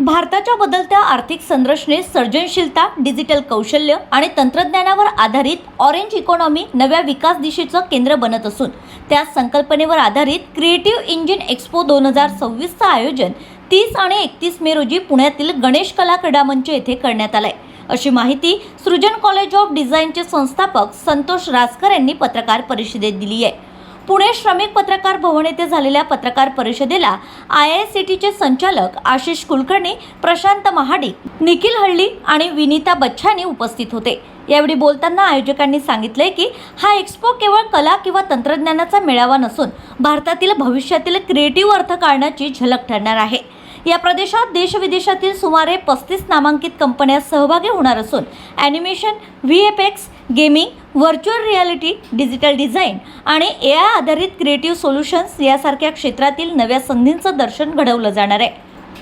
भारताच्या बदलत्या आर्थिक संरचनेत सर्जनशीलता, डिजिटल कौशल्य आणि तंत्रज्ञानावर आधारित ऑरेंज इकॉनॉमी नव्या विकास दिशेचं केंद्र बनत असून त्या संकल्पनेवर आधारित क्रिएटिव्ह इंजिन एक्स्पो 2026चं आयोजन 30 आणि 31 मे रोजी पुण्यातील गणेश कला क्रीडा मंच येथे करण्यात आलंय, अशी माहिती सृजन कॉलेज ऑफ डिझाईनचे संस्थापक संतोष रासकर यांनी पत्रकार परिषदेत दिली आहे। पुणे श्रमिक पत्रकार भवन येथे झालेल्या पत्रकार परिषदेला IICTचे संचालक आशिष कुलकर्णी, प्रशांत महाडिक, निखिल हळ्ळी आणि विनीता बच्छानी उपस्थित होते। यावेळी बोलताना आयोजकांनी सांगितले की हा एक्स्पो केवळ कला किंवा तंत्रज्ञानाचा मेळावा नसून भारतातील भविष्यातील क्रिएटिव्ह अर्थकारणाची झलक ठरणार आहे। या प्रदेशात देशविदेशातील सुमारे 35 नामांकित कंपन्या सहभागी होणार असून animation, VFX, gaming, virtual reality, digital design आणि AI आधारित क्रिएटिव्ह सोल्युशन्स यासारख्या क्षेत्रातील नव्या संधींचं दर्शन घडवलं जाणार आहे।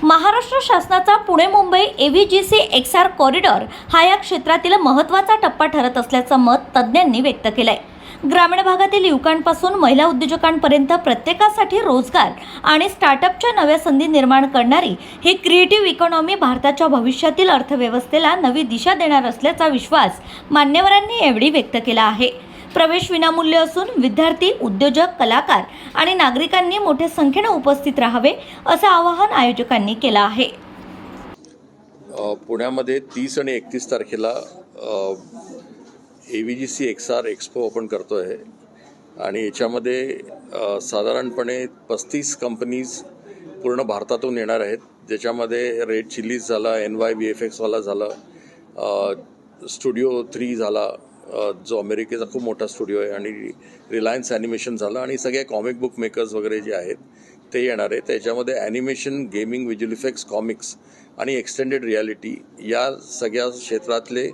महाराष्ट्र शासनाचा पुणे-मुंबई AVGC XR कॉरिडॉर हा या क्षेत्रातील महत्त्वाचा टप्पा ठरत असल्याचं मत तज्ज्ञांनी व्यक्त केलंय। ग्रामीण भागातील युवकांपासून महिला उद्योजकांपर्यंत प्रत्येकासाठी रोजगार आणि स्टार्टअपच्या नव्या संधी निर्माण करणारी ही क्रिएटिव्ह इकॉनॉमी भारताच्या भविष्यातील अर्थव्यवस्थेला नवी दिशा देणार असल्याचा विश्वास मान्यवरांनी यावेळी व्यक्त केला आहे। प्रवेश विनामूल्य असून विद्यार्थी, उद्योजक, कलाकार आणि नागरिकांनी मोठ्या संख्येने उपस्थित राहावे असं आवाहन आयोजकांनी केलं आहे। पुण्यामध्ये 30 आणि 31 तारखेला AVGC XR एक्स्पो ओपन करतो आहे आणि याच्यामध्ये साधारणपणे 35 कंपनीज पूर्ण भारतातून येणार आहेत, ज्याच्यामध्ये रेड चिलीज झाला, NY VFX वाला झाला, स्टुडिओ 3 झाला जो अमेरिकेचा खूप मोठा स्टुडिओ आहे, आणि रिलायन्स ॲनिमेशन झालं, आणि सगळे कॉमिक बुक मेकर्स वगैरे जे आहेत ते येणार आहेत। त्याच्यामध्ये animation, gaming, visual effects, comics आणि एक्सटेंडेड रियालिटी या सगळ्या क्षेत्रातले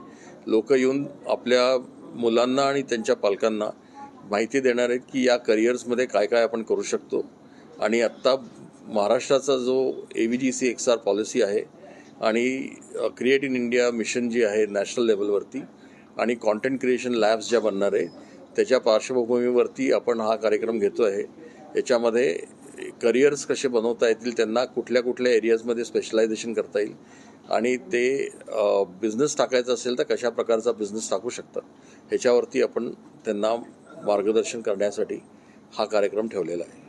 लोक येऊन आपल्या मुलांना आणि त्यांच्या पालकांना माहिती देणार आहेत की या करिअर्समध्ये काय काय आपण करू शकतो। आणि आत्ता महाराष्ट्राचा जो AVGC XR पॉलिसी आहे आणि क्रिएट इन इंडिया मिशन जी आहे नॅशनल लेवलवरती, आणि कॉन्टेंट क्रिएशन लॅब्स ज्या बनणार आहे त्याच्या पार्श्वभूमीवरती आपण हा कार्यक्रम घेतो आहे। याच्यामध्ये करिअर्स कसे बनवता येतील, त्यांना कुठल्या कुठल्या एरियाजमध्ये स्पेशलायझेशन करता येईल, आणि ते बिझनेस टाकायचा असेल तर कशा प्रकारचा बिझनेस टाकू शकतात ह्याच्यावरती आपण त्यांना मार्गदर्शन करण्यासाठी हा कार्यक्रम ठेवलेला आहे।